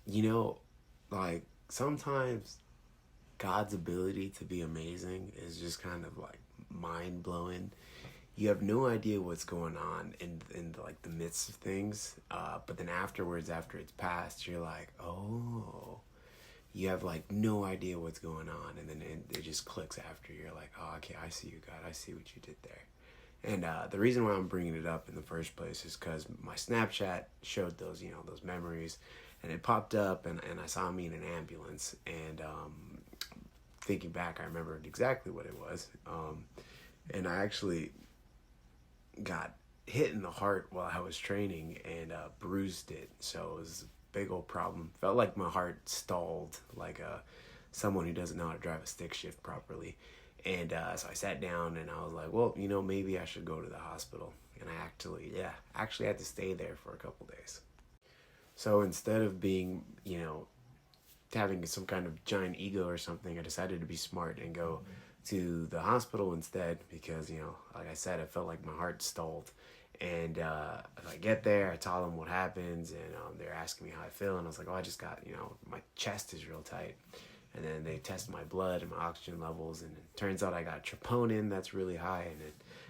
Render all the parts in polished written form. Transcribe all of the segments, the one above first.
you know, like sometimes God's ability to be amazing is just kind of like mind blowing. You have no idea what's going on in like the midst of things, but then afterwards, after it's passed, you're like, oh, you have like no idea what's going on, and then it just clicks after. You're like, oh, okay, I see you, God, I see what you did there. And the reason why I'm bringing it up in the first place is because my Snapchat showed those, those memories, and it popped up, and I saw me in an ambulance, and thinking back, I remembered exactly what it was, and I actually got hit in the heart while I was training and bruised it. So it was a big old problem. Felt like my heart stalled, like someone who doesn't know how to drive a stick shift properly. And so I sat down and I was like, well, maybe I should go to the hospital. And I actually had to stay there for a couple days. So instead of being, having some kind of giant ego or something, I decided to be smart and go to the hospital instead because, like I said, I felt like my heart stalled. And I get there, I tell them what happens, and they're asking me how I feel, and I was like, oh, I just got, my chest is real tight. And then they test my blood and my oxygen levels, and it turns out I got troponin that's really high, and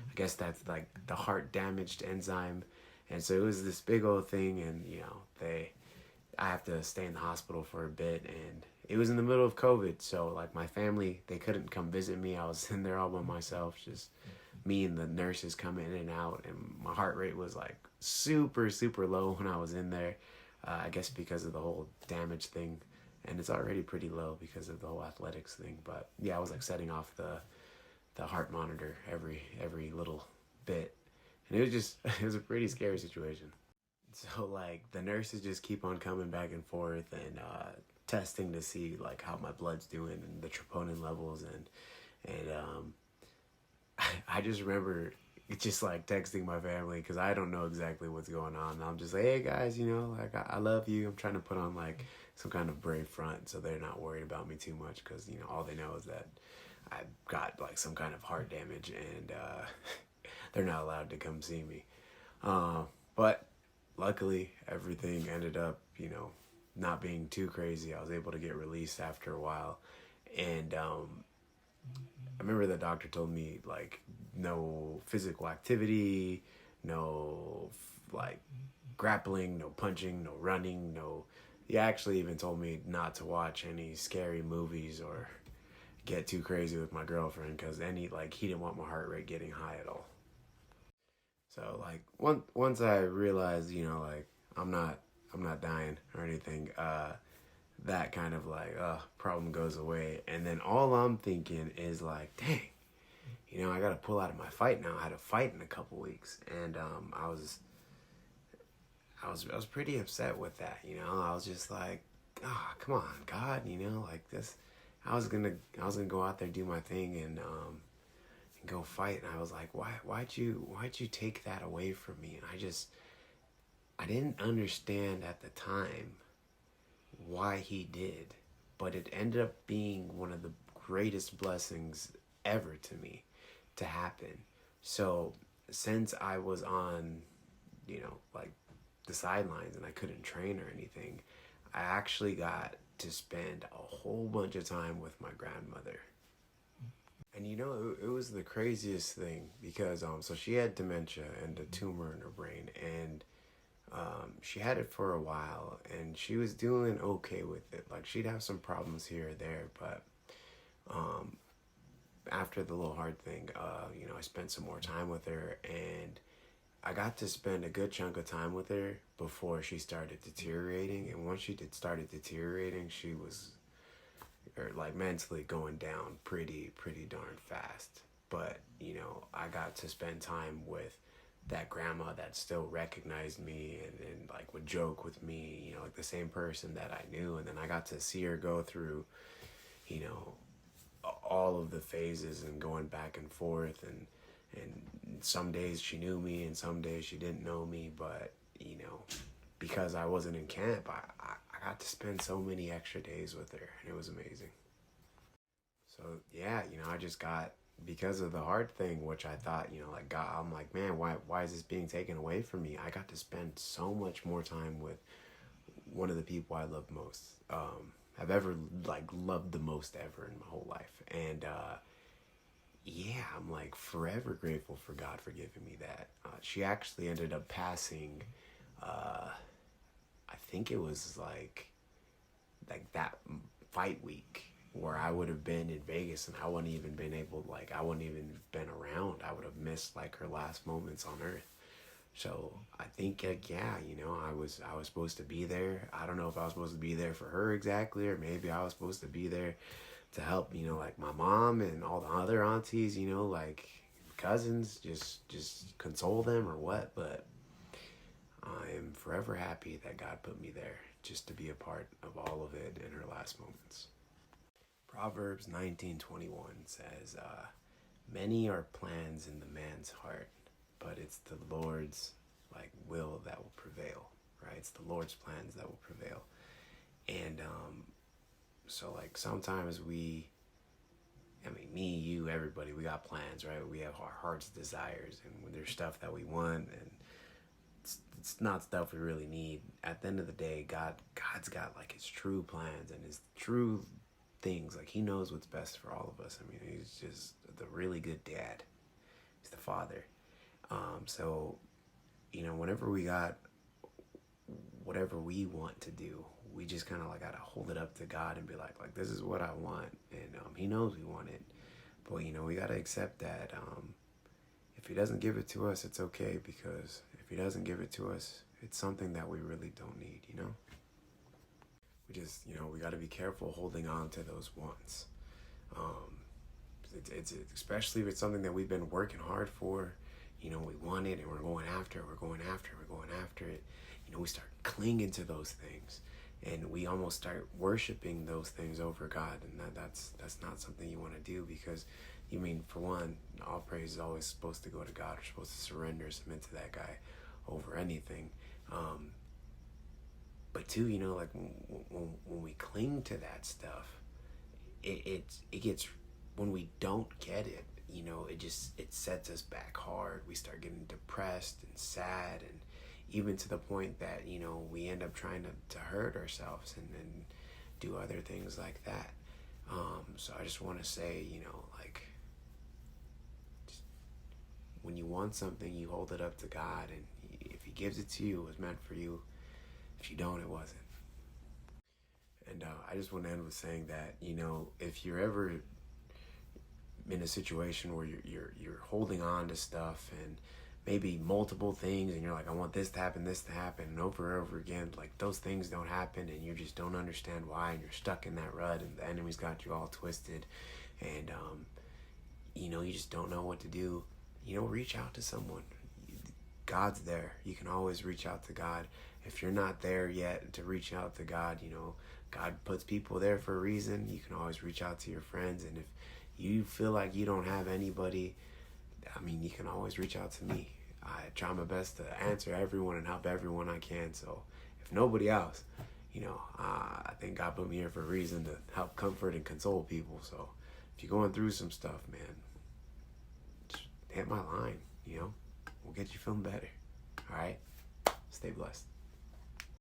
I guess that's like the heart damaged enzyme. And so it was this big old thing, and I have to stay in the hospital for a bit, and it was in the middle of COVID, so like my family, they couldn't come visit me. I was in there all by myself, just me and the nurses coming in and out, and my heart rate was like super, super low when I was in there. I guess because of the whole damage thing, and it's already pretty low because of the whole athletics thing. But yeah, I was like setting off the heart monitor every little bit, and it was just it was a pretty scary situation. So like the nurses just keep on coming back and forth and testing to see like how my blood's doing and the troponin levels and I just remember just like texting my family because I don't know exactly what's going on. And I'm just like, hey guys, like I love you. I'm trying to put on like some kind of brave front so they're not worried about me too much because all they know is that I got like some kind of heart damage and they're not allowed to come see me. But luckily, everything ended up, not being too crazy. I was able to get released after a while. And I remember the doctor told me, like, no physical activity, no, like, grappling, no punching, no running, no. He actually even told me not to watch any scary movies or get too crazy with my girlfriend because he didn't want my heart rate getting high at all. So like once I realized, like I'm not I'm not dying or anything, that kind of like problem goes away. And then all I'm thinking is like, dang, I gotta pull out of my fight now. I had a fight in a couple weeks, and I was pretty upset with that. I was just like, come on, God, like this. I was gonna go out there do my thing and go fight, and I was like, why'd you take that away from me? And I didn't understand at the time why he did, but it ended up being one of the greatest blessings ever to me to happen. So since I was on, like the sidelines and I couldn't train or anything, I actually got to spend a whole bunch of time with my grandmother. And it was the craziest thing because so she had dementia and a tumor in her brain, and she had it for a while, and she was doing okay with it. Like she'd have some problems here or there, but um, after the little hard thing, I spent some more time with her, and I got to spend a good chunk of time with her before she started deteriorating. And once she did started deteriorating, she was or like mentally going down pretty darn fast. But I got to spend time with that grandma that still recognized me and like would joke with me, like the same person that I knew. And then I got to see her go through, you know, all of the phases and going back and forth, and some days she knew me and some days she didn't know me, but because I wasn't in camp, I got to spend so many extra days with her, and it was amazing. So yeah, I just got, because of the hard thing, which I thought, like God, I'm like, man, why is this being taken away from me? I got to spend so much more time one of the people I love most. I've ever like loved the most ever in my whole life. And yeah, I'm like forever grateful for God for giving me that. She actually ended up passing. I think it was like that fight week where I would have been in Vegas and I wouldn't even been able, like, I wouldn't even been around. I would have missed like her last moments on earth. So I think, yeah, I was supposed to be there. I don't know if I was supposed to be there for her exactly, or maybe I was supposed to be there to help, like my mom and all the other aunties, like cousins, just console them or what. But I am forever happy that God put me there just to be a part of all of it in her last moments. Proverbs 19:21 says, "Many are plans in the man's heart, but it's the Lord's like will that will prevail." Right? It's the Lord's plans that will prevail. And so like sometimes me, you, everybody, we got plans, right? We have our heart's desires, and when there's stuff that we want, and it's not stuff we really need. At the end of the day, God's got like his true plans and his true things. Like he knows what's best for all of us. I mean, he's just the really good dad. He's the father. So, whenever we got whatever we want to do, we just kind of like gotta hold it up to God and be like this is what I want, and he knows we want it. But we gotta accept that if he doesn't give it to us, it's okay, because if he doesn't give it to us, it's something that we really don't need. We just we gotta be careful holding on to those wants. It's especially if it's something that we've been working hard for. We want it and we're going after it, we're going after it. We start clinging to those things, and we almost start worshiping those things over God, and that's not something you want to do, because for one, all praise is always supposed to go to God. We're supposed to surrender, submit to that guy over anything. But two, like when we cling to that stuff, it gets, when we don't get it, it sets us back hard. We start getting depressed and sad, and even to the point that we end up trying to hurt ourselves and do other things like that. So I just want to say, just, when you want something, you hold it up to God, and if he gives it to you, it was meant for you. If you don't, it wasn't. And I just want to end with saying that, if you're ever in a situation where you're holding on to stuff, and maybe multiple things, and you're like, I want this to happen, and over and over again, like those things don't happen, and you just don't understand why, and you're stuck in that rut, and the enemy's got you all twisted, and you just don't know what to do. Reach out to someone. God's there. You can always reach out to God. If you're not there yet to reach out to God, God puts people there for a reason. You can always reach out to your friends, and if you feel like you don't have anybody, you can always reach out to me. I try my best to answer everyone and help everyone I can. So if nobody else, I think God put me here for a reason, to help comfort and console people. So if you're going through some stuff, man, just hit my line, we'll get you feeling better. All right? Stay blessed.